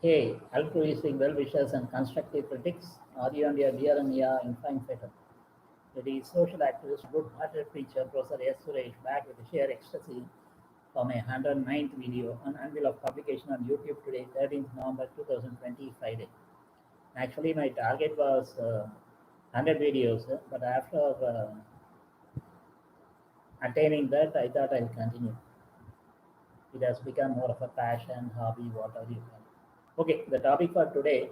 Hey, altruistic well-wishers and constructive critics, are you and your dear and your inclined fatal? It is social activist, good-hearted preacher, Professor S. Suresh, back with sheer ecstasy for my 109th video on anvil of publication on YouTube today, 13th November 2020, Friday. Actually, my target was 100 videos, but after attaining that, I thought I'll continue. It has become more of a passion, hobby, whatever you call it. Okay, the topic for today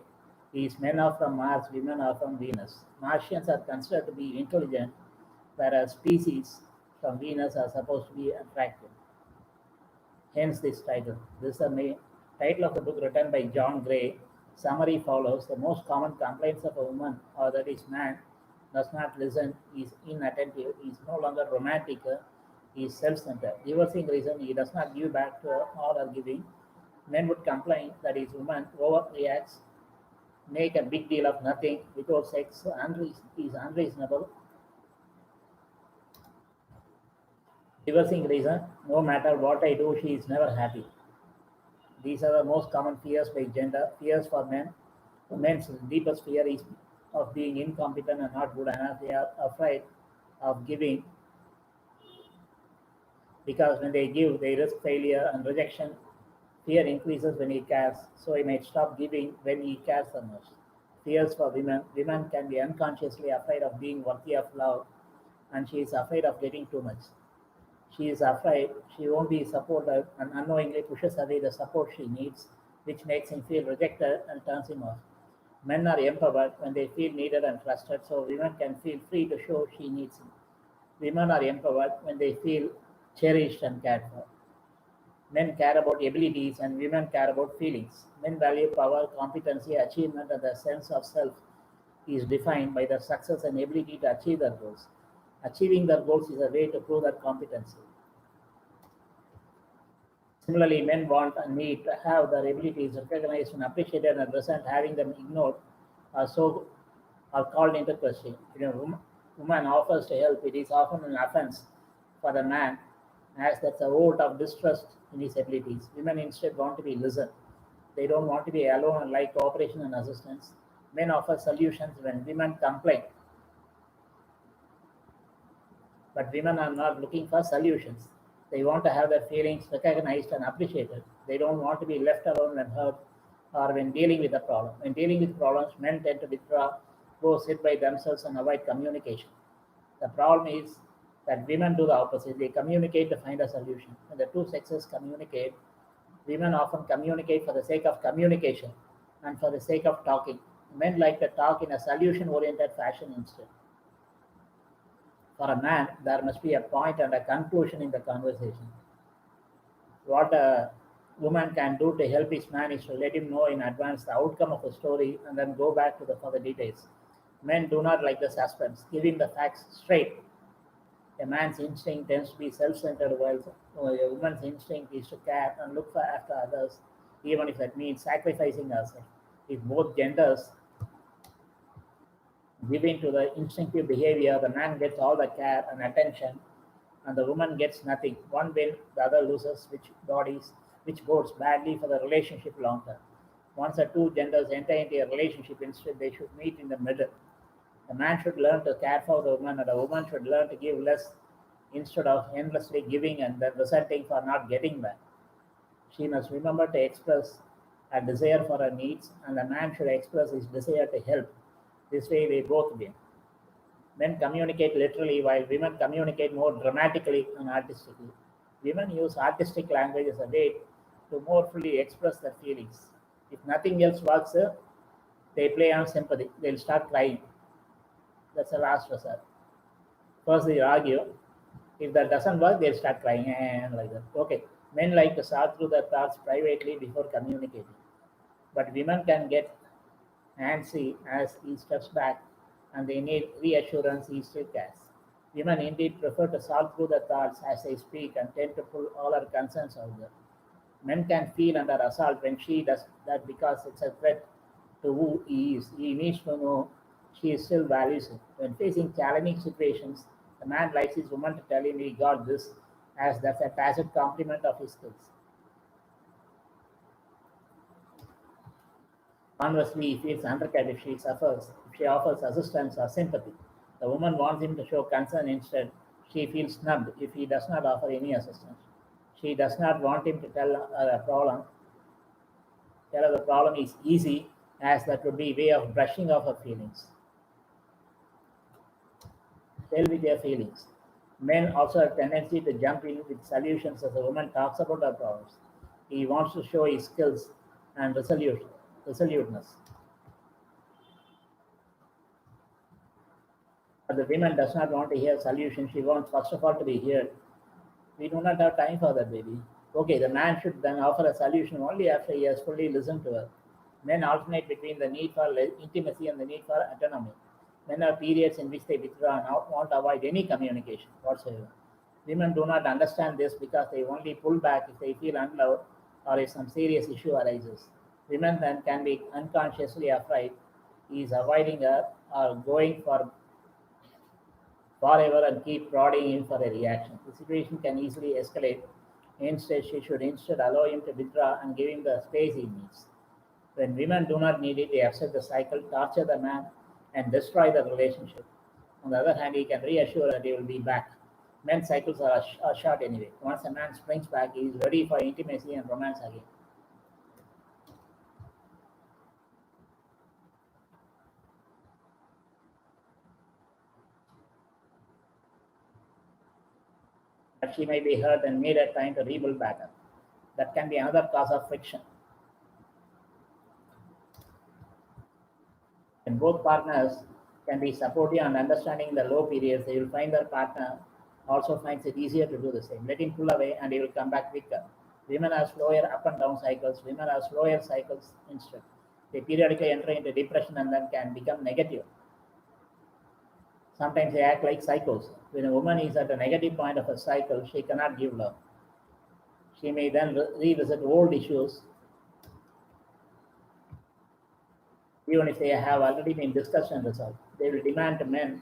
is men are from Mars, women are from Venus. Martians are considered to be intelligent, whereas species from Venus are supposed to be attractive. Hence this title. This is the main title of the book written by John Gray. Summary follows. The most common complaints of a woman are that his man does not listen, is inattentive, is no longer romantic, is self-centered. Divorcing reason he does not give back to her or are giving. Men would complain that his woman overreacts, make a big deal of nothing without sex, is unreasonable. Divorcing reason, no matter what I do, she is never happy. These are the most common fears by gender. Fears for men. Men's deepest fear is of being incompetent and not good enough. They are afraid of giving because when they give, they risk failure and rejection. Fear increases when he cares, so he might stop giving when he cares the most. Fears for women. Women can be unconsciously afraid of being worthy of love, and she is afraid of getting too much. She is afraid she won't be supported and unknowingly pushes away the support she needs, which makes him feel rejected and turns him off. Men are empowered when they feel needed and trusted, so women can feel free to show she needs him. Women are empowered when they feel cherished and cared for. Men care about abilities and women care about feelings. Men value power, competency, achievement, and the sense of self is defined by their success and ability to achieve their goals. Achieving their goals is a way to prove their competency. Similarly, men want and need to have their abilities recognized and appreciated and resent having them ignored or so are called into question. If a woman offers to help, it is often an offense for the man, as that's a vote of distrust in his abilities. Women instead want to be listened. They don't want to be alone and like cooperation and assistance. Men offer solutions when women complain, but women are not looking for solutions. They want to have their feelings recognized and appreciated. They don't want to be left alone when hurt or when dealing with a problem. When dealing with problems, men tend to withdraw, go sit by themselves, and avoid communication. The problem is that women do the opposite. They communicate to find a solution. When the two sexes communicate, women often communicate for the sake of communication and for the sake of talking. Men like to talk in a solution oriented fashion instead. For a man, there must be a point and a conclusion in the conversation. What a woman can do to help his man is to let him know in advance the outcome of a story and then go back to the further details. Men do not like the suspense, giving the facts straight. A man's instinct tends to be self-centered, while a woman's instinct is to care and look for after others, even if that means sacrificing herself. If both genders give in to the instinctive behavior, the man gets all the care and attention, and the woman gets nothing. One wins, the other loses, which bodes badly for the relationship long term. Once the two genders enter into a relationship, instead they should meet in the middle. The man should learn to care for the woman, and the woman should learn to give less instead of endlessly giving and then resenting for not getting back. She must remember to express a desire for her needs, and the man should express his desire to help. This way, they both win. Men communicate literally, while women communicate more dramatically and artistically. Women use artistic language as a way to more fully express their feelings. If nothing else works, they play on sympathy. They'll start crying. That's the last resort. First, they argue. If that doesn't work, they'll start crying and like that. Okay. Men like to sort through their thoughts privately before communicating. But women can get antsy as he steps back and they need reassurance he still cares. Women indeed prefer to sort through their thoughts as they speak and tend to pull all her concerns out there. Men can feel under assault when she does that because it's a threat to who he is. He needs to know she still values him. When facing challenging situations, the man likes his woman to tell him he got this, as that's a tacit compliment of his skills. Conversely, he feels undercut if she offers assistance or sympathy. The woman wants him to show concern instead. She feels snubbed if he does not offer any assistance. She does not want him to tell her the problem is easy, as that would be a way of brushing off her feelings. Tell with your feelings. Men also have tendency to jump in with solutions as a woman talks about her problems. He wants to show his skills and resoluteness. But the woman does not want to hear solutions. She wants first of all to be heard. We do not have time for that, baby. Okay, the man should then offer a solution only after he has fully listened to her. Men alternate between the need for intimacy and the need for autonomy. Men have periods in which they withdraw and want to avoid any communication whatsoever. Women do not understand this because they only pull back if they feel unloved or if some serious issue arises. Women then can be unconsciously afraid he is avoiding her or going forever and keep prodding him for a reaction. The situation can easily escalate. Instead, she should allow him to withdraw and give him the space he needs. When women do not need it, they upset the cycle, torture the man, and destroy the relationship. On the other hand, he can reassure that he will be back. Men's cycles are short anyway. Once a man springs back, he is ready for intimacy and romance again. But she may be hurt and need a time to rebuild back up. That can be another cause of friction. When both partners can be supportive and understanding the low periods, they will find their partner also finds it easier to do the same. Let him pull away and he will come back quicker. Women have slower up and down cycles. Women have slower cycles instead. They periodically enter into depression and then can become negative. Sometimes they act like psychos. When a woman is at a negative point of a cycle, she cannot give love. She may then revisit old issues, even if they have already been discussed and resolved. They will demand to men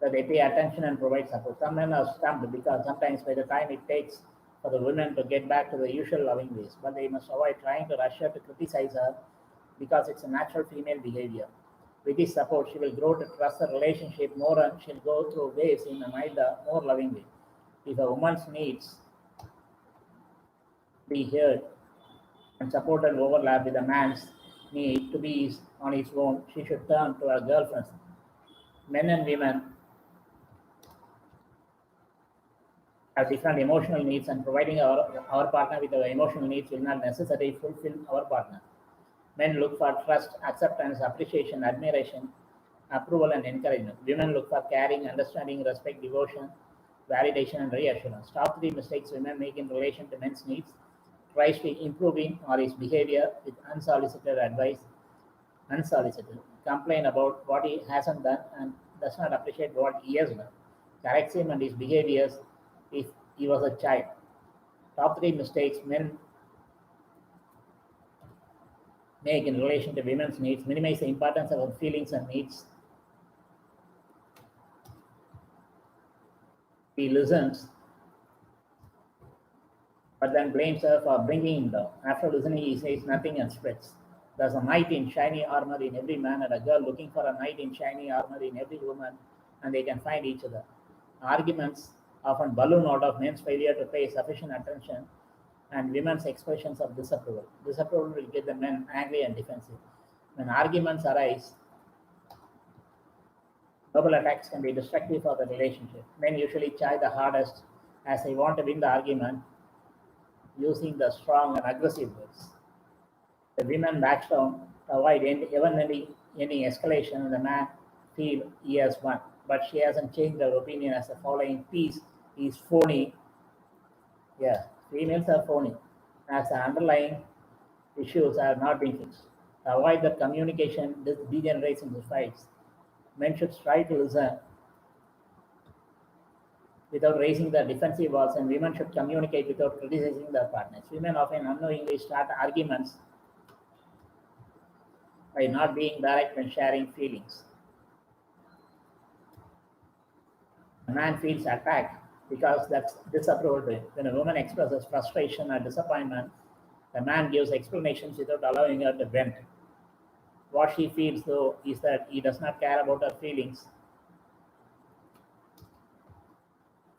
that they pay attention and provide support. Some men are stumped because sometimes by the time it takes for the women to get back to the usual loving ways, but they must avoid trying to rush her to criticize her because it's a natural female behavior. With this support, she will grow to trust the relationship more and she'll go through waves in a milder, more loving way. If a woman's needs be heard and supported overlap with a man's need to be on his own, she should turn to her girlfriends. Men and women have different emotional needs, and providing our partner with our emotional needs will not necessarily fulfill our partner. Men look for trust, acceptance, appreciation, admiration, approval, and encouragement. Women look for caring, understanding, respect, devotion, validation, and reassurance. Top three mistakes women make in relation to men's needs: tries to improve him or his behavior with unsolicited advice, complain about what he hasn't done and does not appreciate what he has done, corrects him and his behaviors if he was a child. Top three mistakes men make in relation to women's needs: minimize the importance of her feelings and needs. He listens, but then blames her for bringing him down. After listening, he says nothing and spreads. There's a knight in shiny armor in every man and a girl looking for a knight in shiny armor in every woman, and they can find each other. Arguments often balloon out of men's failure to pay sufficient attention and women's expressions of disapproval. Disapproval will get the men angry and defensive. When arguments arise, verbal attacks can be destructive for the relationship. Men usually try the hardest as they want to win the argument using the strong and aggressive words. The women backs down to avoid any escalation, and the man feel he has won. But she hasn't changed her opinion as the following piece is phony. Yeah, females are phony as the underlying issues have not been fixed. To avoid that communication degenerates into fights, men should strive to listen without raising the defensive walls, and women should communicate without criticizing their partners. Women often unknowingly start arguments by not being direct and sharing feelings. A man feels attacked because that's disapproval to him. When a woman expresses frustration or disappointment, The man gives explanations without allowing her to vent. What she feels, though, is that he does not care about her feelings.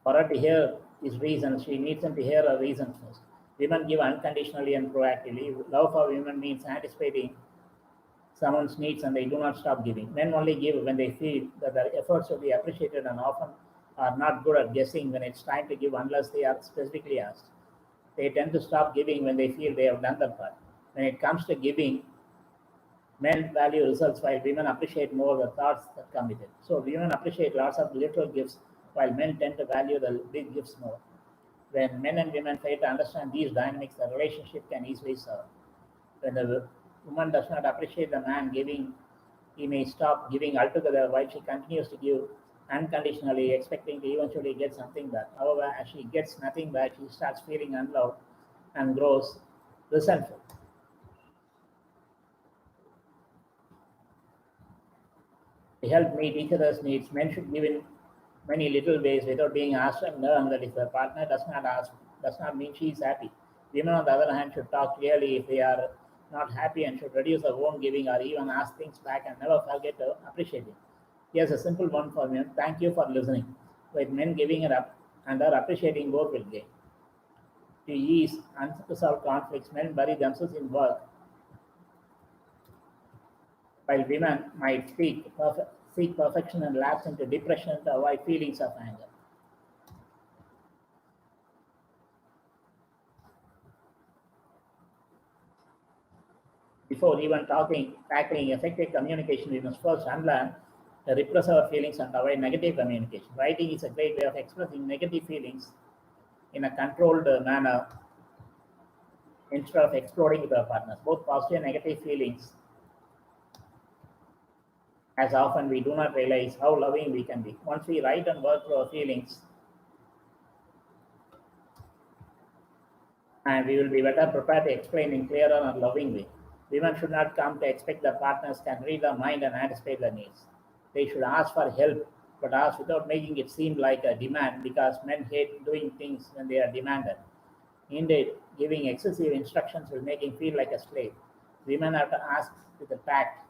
For her to hear his reasons, she needs him to hear her reasons first. Women give unconditionally and proactively. Love for women means anticipating someone's needs and they do not stop giving. Men only give when they feel that their efforts will be appreciated and often are not good at guessing when it's time to give unless they are specifically asked. They tend to stop giving when they feel they have done their part. When it comes to giving, men value results while women appreciate more the thoughts that come with it. So women appreciate lots of little gifts while men tend to value the big gifts more. When men and women fail to understand these dynamics, the relationship can easily suffer. When the woman does not appreciate the man giving, he may stop giving altogether while she continues to give unconditionally, expecting to eventually get something back. However, as she gets nothing back, she starts feeling unloved and grows resentful. To help meet each other's needs, men should give in many little ways without being asked and learn that if the partner does not ask, does not mean she is happy. Women, on the other hand, should talk clearly if they are not happy and should reduce their own giving or even ask things back and never forget to appreciate it. Here's a simple one for men. Thank you for listening. With men giving it up and are appreciating, both will gain. To ease unresolved conflicts, men bury themselves in work, while women might seek perfection and lapse into depression to avoid feelings of anger. Before even tackling effective communication, we must first unlearn the repress our feelings and avoid negative communication. Writing is a great way of expressing negative feelings in a controlled manner instead of exploding with our partners. Both positive and negative feelings, as often we do not realize how loving we can be. Once we write and work through our feelings, and we will be better prepared to explain in clearer and loving way. Women should not come to expect their partners can read their mind and anticipate their needs. They should ask for help, but ask without making it seem like a demand, because men hate doing things when they are demanded. Indeed, giving excessive instructions will make him feel like a slave. Women have to ask with a tact,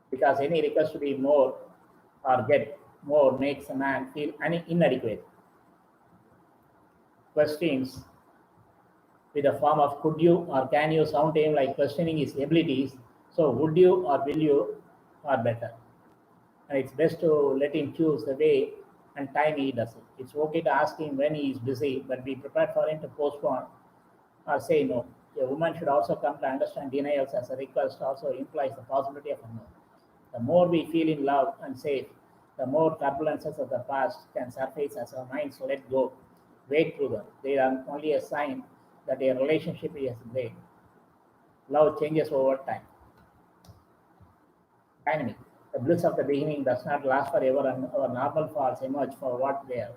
because any request to be more or get more makes a man feel inadequate. Questions with a form of could you or can you sound to him like questioning his abilities. So would you or will you are better. And it's best to let him choose the way and time he does it. It's okay to ask him when he is busy, but be prepared for him to postpone or say no. A woman should also come to understand denials as a request also implies the possibility of a no. The more we feel in love and safe, the more turbulences of the past can surface as our minds let go. Wait through them. They are only a sign that a relationship is great. Love changes over time. Dynamic. The bliss of the beginning does not last forever, and our normal faults emerge for what they are.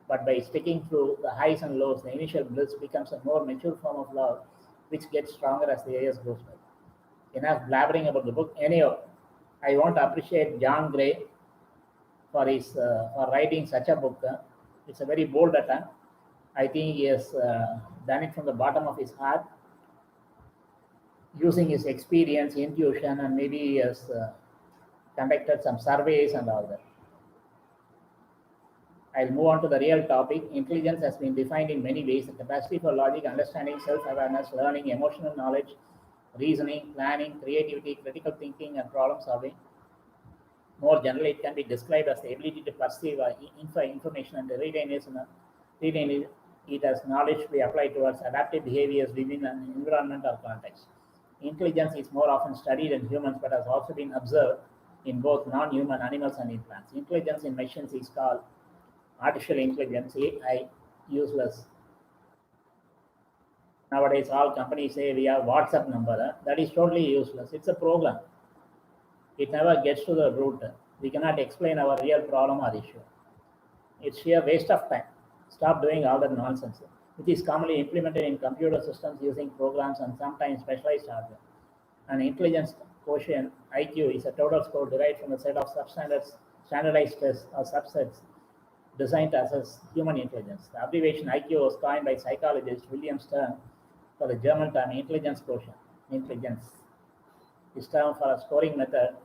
But by sticking through the highs and lows, the initial bliss becomes a more mature form of love, which gets stronger as the years goes by. Enough blabbering about the book. Anyhow, I want to appreciate John Gray for writing such a book. It's a very bold attempt. I think he has done it from the bottom of his heart, using his experience, intuition, and maybe he has conducted some surveys and all that. I'll move on to the real topic. Intelligence has been defined in many ways: the capacity for logic, understanding, self-awareness, learning, emotional knowledge, reasoning, planning, creativity, critical thinking, and problem solving. More generally, it can be described as the ability to perceive information and retain it as knowledge we apply towards adaptive behaviors within an environment or context. Intelligence is more often studied in humans but has also been observed in both non-human animals and in plants. Intelligence in machines is called artificial intelligence, AI, useless. Nowadays, all companies say we have WhatsApp number. That is totally useless. It's a program. It never gets to the root. We cannot explain our real problem or issue. It's sheer waste of time. Stop doing all that nonsense. It is commonly implemented in computer systems using programs and sometimes specialized hardware. An intelligence quotient, IQ, is a total score derived from a set of standardized tests or subsets designed to assess human intelligence. The abbreviation IQ was coined by psychologist William Stern for the German term intelligence quotient. Intelligence is term for a scoring method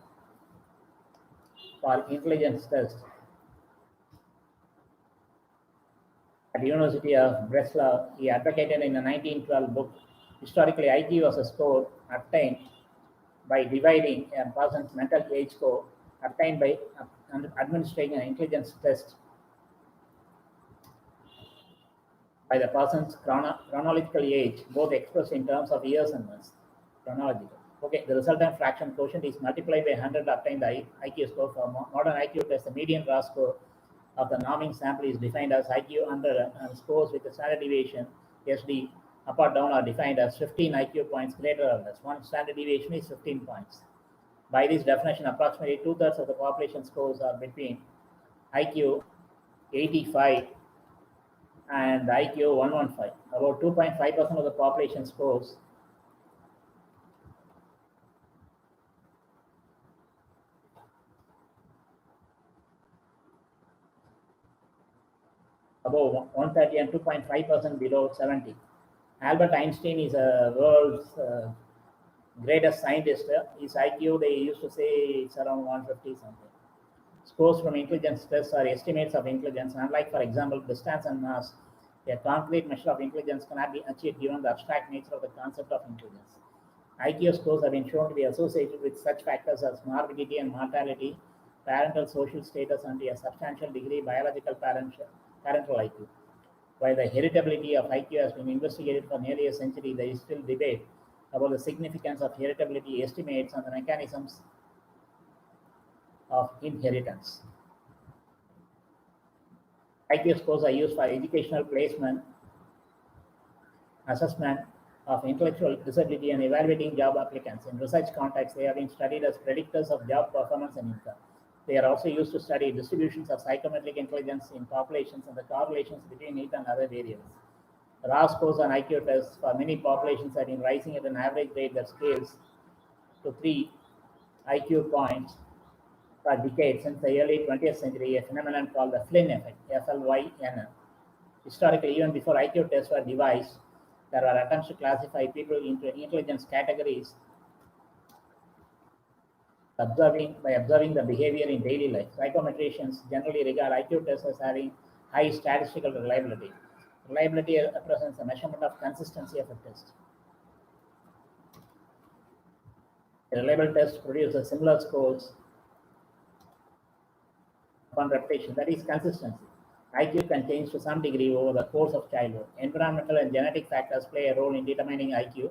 for intelligence test at the University of Breslau. He advocated in a 1912 book, historically IQ was a score obtained by dividing a person's mental age score obtained by administering an intelligence test by the person's chronological age, both expressed in terms of years and months. Chronological. Okay, the resultant fraction quotient is multiplied by 100 to obtain the IQ score. For modern IQ test, the median raw score of the norming sample is defined as IQ 100, and scores with the standard deviation SD up or down are defined as 15 IQ points greater or less. One standard deviation is 15 points. By this definition, approximately 2/3 of the population scores are between IQ 85 and IQ 115. About 2.5% of the population scores above 130 and 2.5% below 70. Albert Einstein is a world's greatest scientist. His IQ, they used to say it's around 150 something. Scores from intelligence tests are estimates of intelligence. Unlike, for example, distance and mass, a concrete measure of intelligence cannot be achieved given the abstract nature of the concept of intelligence. IQ scores have been shown to be associated with such factors as morbidity and mortality, parental social status, and to a substantial degree biological parental IQ. While the heritability of IQ has been investigated for nearly a century, there is still debate about the significance of heritability estimates and the mechanisms of inheritance. IQ scores are used for educational placement, assessment of intellectual disability, and evaluating job applicants. In research contexts, they have been studied as predictors of job performance and income. They are also used to study distributions of psychometric intelligence in populations and the correlations between it and other variables. Raw scores on IQ tests for many populations have been rising at an average rate that scales to 3 IQ points per decade since the early 20th century, a phenomenon called the Flynn effect, FLYN. Historically, even before IQ tests were devised, there were attempts to classify people into intelligence categories by observing the behavior in daily life. Psychometricians generally regard IQ tests as having high statistical reliability. Reliability represents the measurement of consistency of a test. A reliable test produces similar scores upon repetition, that is consistency. IQ can change to some degree over the course of childhood. Environmental and genetic factors play a role in determining IQ.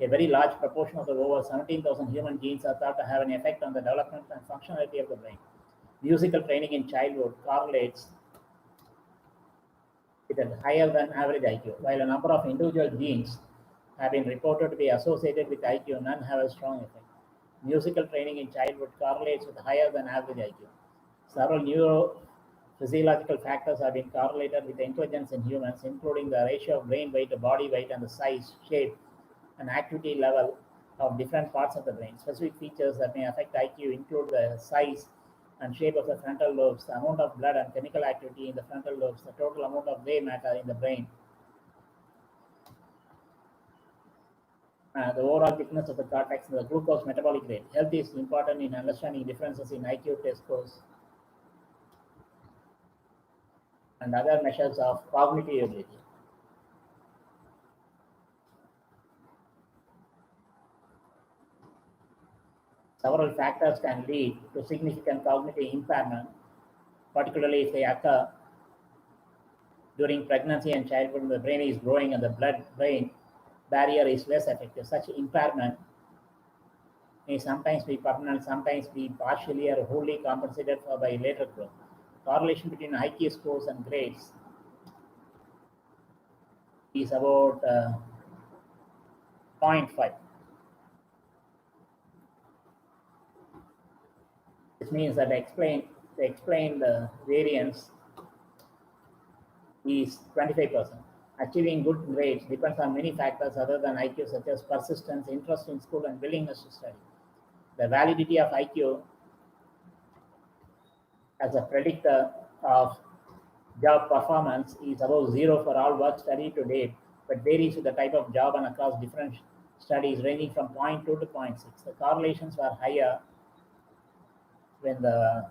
A very large proportion of the over 17,000 human genes are thought to have an effect on the development and functionality of the brain. Musical training in childhood correlates with a higher than average IQ. While a number of individual genes have been reported to be associated with IQ, none have a strong effect. Musical training in childhood correlates with higher than average IQ. Several neurophysiological factors have been correlated with intelligence in humans, including the ratio of brain weight to body weight and the size, shape, and activity level of different parts of the brain. Specific features that may affect IQ include the size and shape of the frontal lobes, the amount of blood and chemical activity in the frontal lobes, the total amount of gray matter in the brain, the overall thickness of the cortex, and the glucose metabolic rate. Health is important in understanding differences in IQ test scores and other measures of cognitive ability. Several factors can lead to significant cognitive impairment, particularly if they occur during pregnancy and childhood when the brain is growing and the blood-brain barrier is less effective. Such impairment may sometimes be permanent, sometimes be partially or wholly compensated for by later growth. Correlation between IQ scores and grades is about 0.5. This means that the explained variance is 25%. Achieving good grades depends on many factors other than IQ, such as persistence, interest in school, and willingness to study. The validity of IQ as a predictor of Job performance is above zero for all work studied to date, but varies with the type of job and across different studies ranging from zero point 0.2 to zero point 0.6. The correlations were higher when the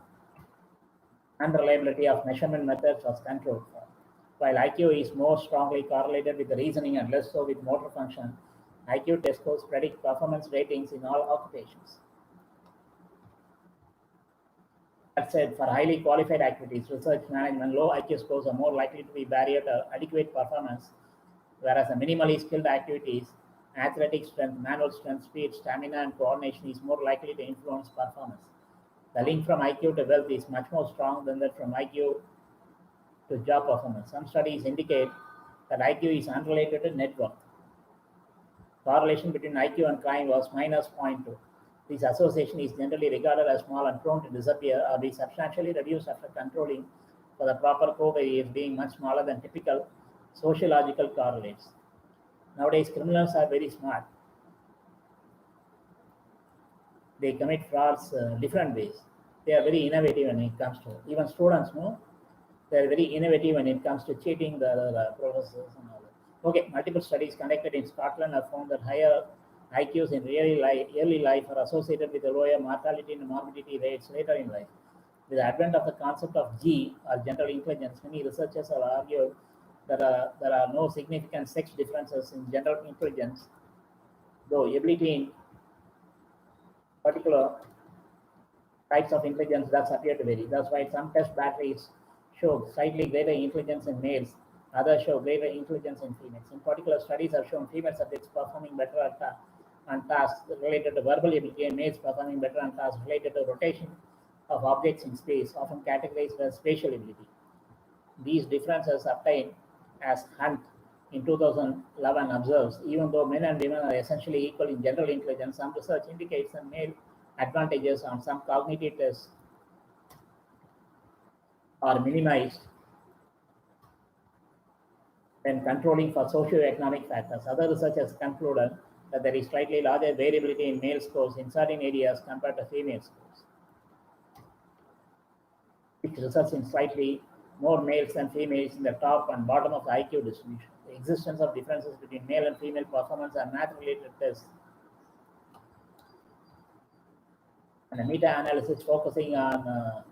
unreliability of measurement methods was controlled for. While IQ is more strongly correlated with reasoning and less so with motor function, IQ test scores predict performance ratings in all occupations. That said, for highly qualified activities, research, management, low IQ scores are more likely to be barrier to adequate performance, whereas the minimally skilled activities, athletic strength, manual strength, speed, stamina, and coordination is more likely to influence performance. The link from IQ to wealth is much more strong than that from IQ to job performance. Some studies indicate that IQ is unrelated to net worth. Correlation between IQ and crime was minus 0.2. This association is generally regarded as small and prone to disappear or be substantially reduced after controlling for the proper covariates being much smaller than typical sociological correlates. Nowadays, criminals are very smart. They commit frauds different ways. They are very innovative when it comes to, even students know, they are very innovative when it comes to cheating the professors and all that. Okay, multiple studies conducted in Scotland have found that higher IQs in early life are associated with a lower mortality and morbidity rates later in life. With the advent of the concept of G, or general intelligence, many researchers have argued that there are no significant sex differences in general intelligence, though ability in particular types of intelligence does appear to vary. That's why some test batteries show slightly greater intelligence in males, others show greater intelligence in females. In particular, studies have shown female subjects performing better on tasks related to verbal ability and males performing better on tasks related to rotation of objects in space, often categorized as spatial ability. These differences obtained as Hunt in 2011 observes, even though men and women are essentially equal in general intelligence, some research indicates that male advantages on some cognitive tests are minimized when controlling for socio-economic factors. Other researchers concluded that there is slightly larger variability in male scores in certain areas compared to female scores, which results in slightly more males than females in the top and bottom of the IQ distribution. The existence of differences between male and female performance are math-related tests, and a meta-analysis focusing on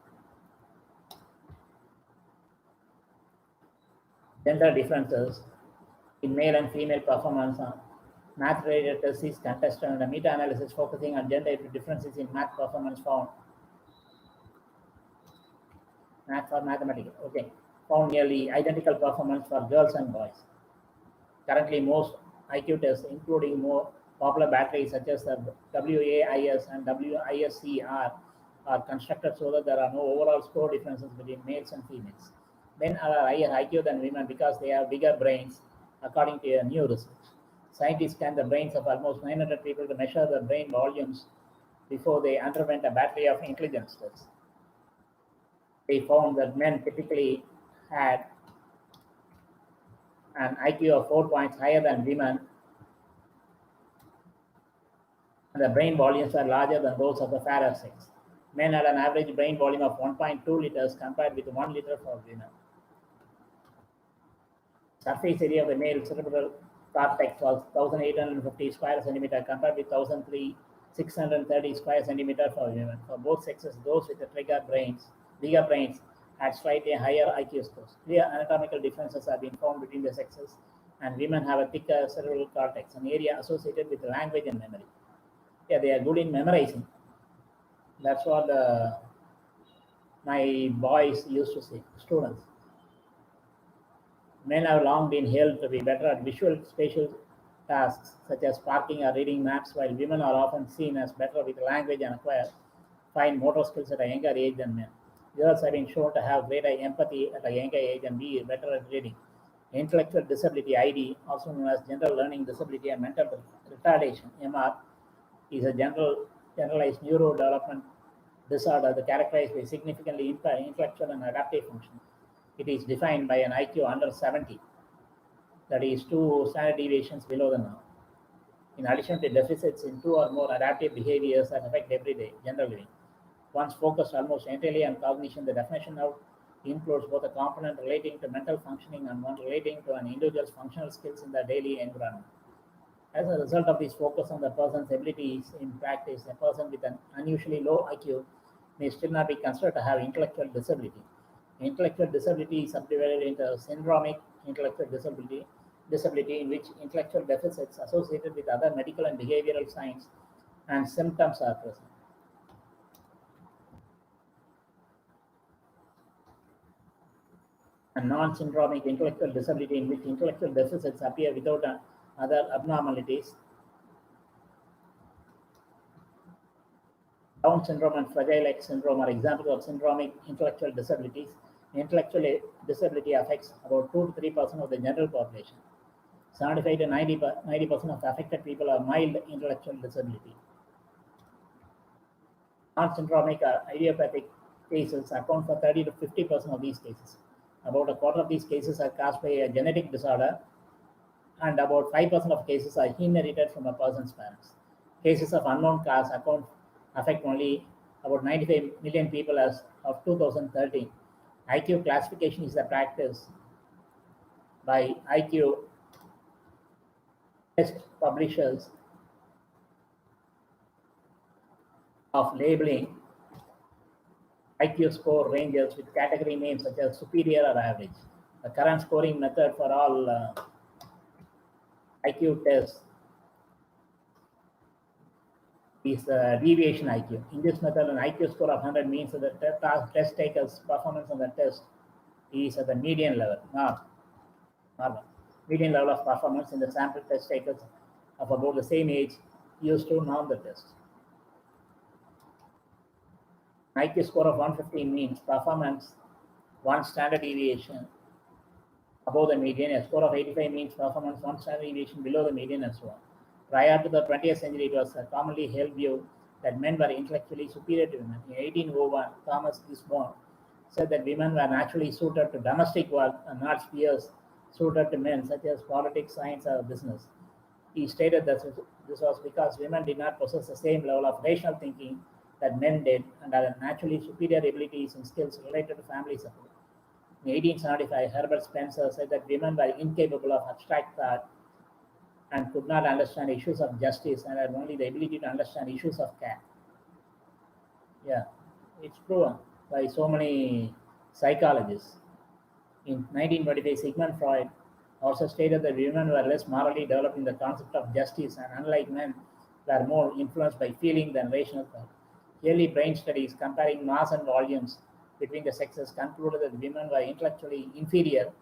gender differences in male and female performance on math-related tests is contested, and a meta-analysis focusing on gender differences in math performance found found nearly identical performance for girls and boys. Currently, most IQ tests, including more popular batteries such as the WAIS and WISC, are constructed so that there are no overall score differences between males and females. Men are higher IQ than women because they have bigger brains, according to a new research. Scientists scanned the brains of almost 900 people to measure the brain volumes before they underwent a battery of intelligence tests. They found that men typically had an IQ of 4 points higher than women, and the brain volumes were larger than those of the fairer sex. Men had an average brain volume of 1.2 liters compared with 1 liter for women. Surface area of the male cerebral cortex was 1,850 square centimeter compared with 1,630 square centimeter for women. For both sexes, those with the bigger brains had slightly higher IQ scores. Clear anatomical differences have been found between the sexes, and women have a thicker cerebral cortex, an area associated with language and memory. Yeah, they are good in memorizing. That's what my boys used to say, students. Men have long been held to be better at visual spatial tasks such as parking or reading maps, while women are often seen as better with language and acquire fine motor skills at a younger age than men. Girls have been shown to have greater empathy at a younger age and be better at reading. Intellectual disability (ID), also known as general learning disability and mental retardation (MR), is a generalized neurodevelopment disorder that characterized by significantly impaired intellectual and adaptive function. It is defined by an IQ under 70, that is 2 standard deviations below the norm. In addition to deficits in 2 or more adaptive behaviors that affect everyday general living. Once focused almost entirely on cognition, the definition of includes both a component relating to mental functioning and one relating to an individual's functional skills in the daily environment. As a result of this focus on the person's abilities in practice, a person with an unusually low IQ may still not be considered to have intellectual disability. Intellectual disability is subdivided into syndromic intellectual disability in which intellectual deficits associated with other medical and behavioral signs and symptoms are present. And non-syndromic intellectual disability in which intellectual deficits appear without other abnormalities. Down syndrome and Fragile X syndrome are examples of syndromic intellectual disabilities. Intellectual disability affects about 2 to 3% of the general population. 75 to 90% of affected people have mild intellectual disability. Non-syndromic idiopathic cases account for 30 to 50% of these cases. About a quarter of these cases are caused by a genetic disorder, and about 5% of cases are inherited from a person's parents. Cases of unknown cause affect only about 95 million people as of 2013. IQ classification is the practice by IQ test publishers of labeling IQ score ranges with category names such as superior or average. The current scoring method for all IQ tests is deviation IQ. In this method, an IQ score of 100 means that the test taker's performance on the test is at the median level, not normal. Median level of performance in the sample test takers of about the same age used to norm the test. An IQ score of 115 means performance 1 standard deviation above the median. A score of 85 means performance 1 standard deviation below the median, and so on. Prior to the 20th century, it was a commonly held view that men were intellectually superior to women. In 1801, Thomas Gisborne said that women were naturally suited to domestic work and not spheres suited to men, such as politics, science, or business. He stated that this was because women did not possess the same level of rational thinking that men did and had naturally superior abilities and skills related to family support. In 1875, Herbert Spencer said that women were incapable of abstract thought and could not understand issues of justice and had only the ability to understand issues of care. Yeah, it's proven by so many psychologists. In 1925, Sigmund Freud also stated that women were less morally developed in the concept of justice and, unlike men, were more influenced by feeling than rational thought. Early brain studies comparing mass and volumes between the sexes concluded that women were intellectually inferior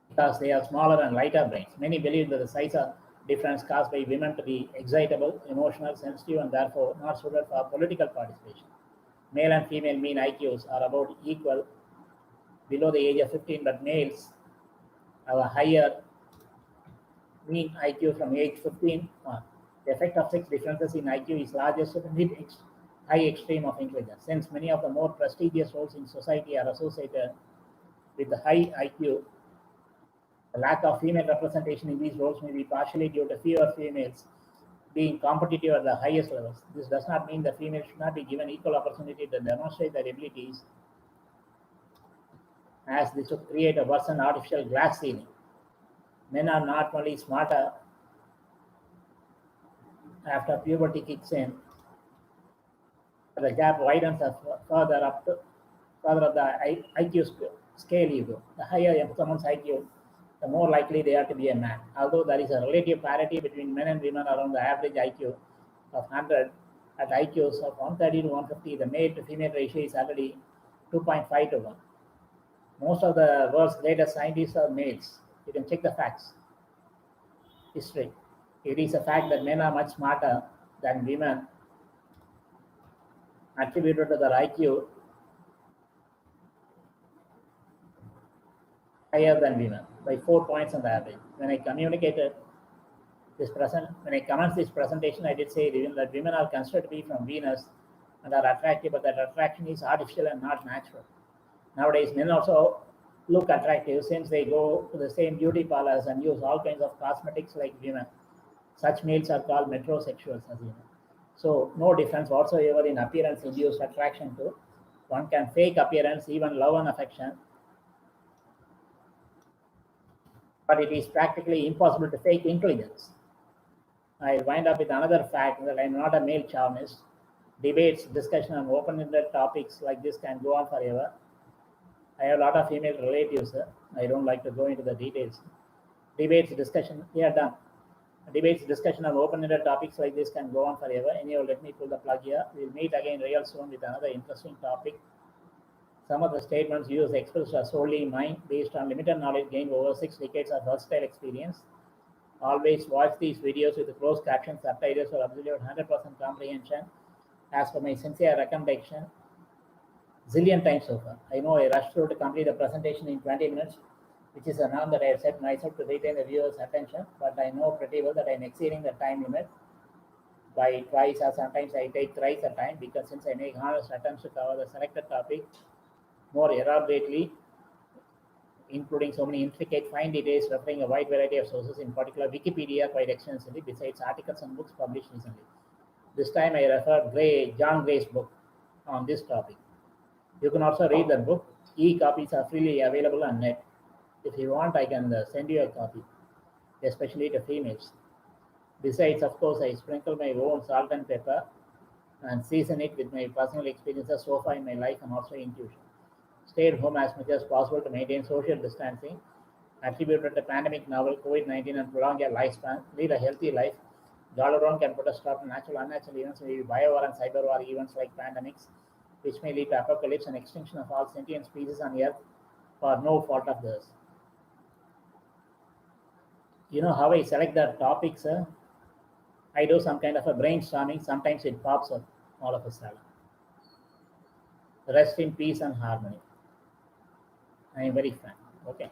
because they have smaller and lighter brains. Many believe that the size of difference caused by women to be excitable, emotional, sensitive, and therefore not suited for political participation. Male and female mean IQs are about equal below the age of 15, but males have a higher mean IQ from age 15 on. The effect of sex differences in IQ is largest at the mid-high extreme of intelligence. Since many of the more prestigious roles in society are associated with the high IQ, the lack of female representation in these roles may be partially due to fewer females being competitive at the highest levels. This does not mean that females should not be given equal opportunity to demonstrate their abilities, as this would create a worsened artificial glass ceiling. Men are not only smarter after puberty kicks in, but the gap widens further up the IQ scale you go. The higher someone's IQ, the more likely they are to be a man. Although there is a relative parity between men and women around the average IQ of 100, at IQs of 130 to 150, the male to female ratio is already 2.5 to 1. Most of the world's greatest scientists are males. You can check the facts. History. It is a fact that men are much smarter than women, attributed to their IQ higher than women by 4 points on the average. When I commenced this presentation, I did say that women are considered to be from Venus and are attractive, but that attraction is artificial and not natural. Nowadays, men also look attractive since they go to the same beauty parlors and use all kinds of cosmetics like women. Such males are called metrosexuals, as you know. So no difference whatsoever in appearance-induced attraction too. One can fake appearance, even love and affection, but it is practically impossible to fake intelligence. I wind up with another fact that I'm not a male chauvinist. Debates, discussion on open-ended topics like this can go on forever. I have a lot of female relatives. I don't like to go into the details. Debates, discussion, yeah, done. Debates, discussion on open-ended topics like this can go on forever. Anyhow, let me pull the plug here. We'll meet again real soon with another interesting topic. Some of the statements used expressed are solely mine based on limited knowledge gained over 6 decades of versatile experience. Always watch these videos with closed captions, subtitles for absolute 100% comprehension. As for my sincere recommendation, zillion times so far. I know I rushed through to complete the presentation in 20 minutes, which is a norm that I have set myself to retain the viewer's attention, but I know pretty well that I am exceeding the time limit by twice or sometimes I take thrice the time, because since I make honest attempts to cover the selected topic more elaborately, including so many intricate fine details referring a wide variety of sources, in particular Wikipedia quite extensively, besides articles and books published recently. This time I referred John Gray's book on this topic. You can also read the book. E-copies are freely available on net. If you want, I can send you a copy, especially to females. Besides, of course, I sprinkle my own salt and pepper and season it with my personal experiences so far in my life and also intuition. Stay at home as much as possible to maintain social distancing, attributed to pandemic novel COVID-19, and prolong your lifespan. Lead a healthy life. God alone can put a stop to natural and unnatural events, maybe bio war and cyber war events like pandemics, which may lead to apocalypse and extinction of all sentient species on Earth for no fault of theirs. You know how I select the topics? I do some kind of a brainstorming. Sometimes it pops up all of a sudden. Rest in peace and harmony. I am very frank. Okay.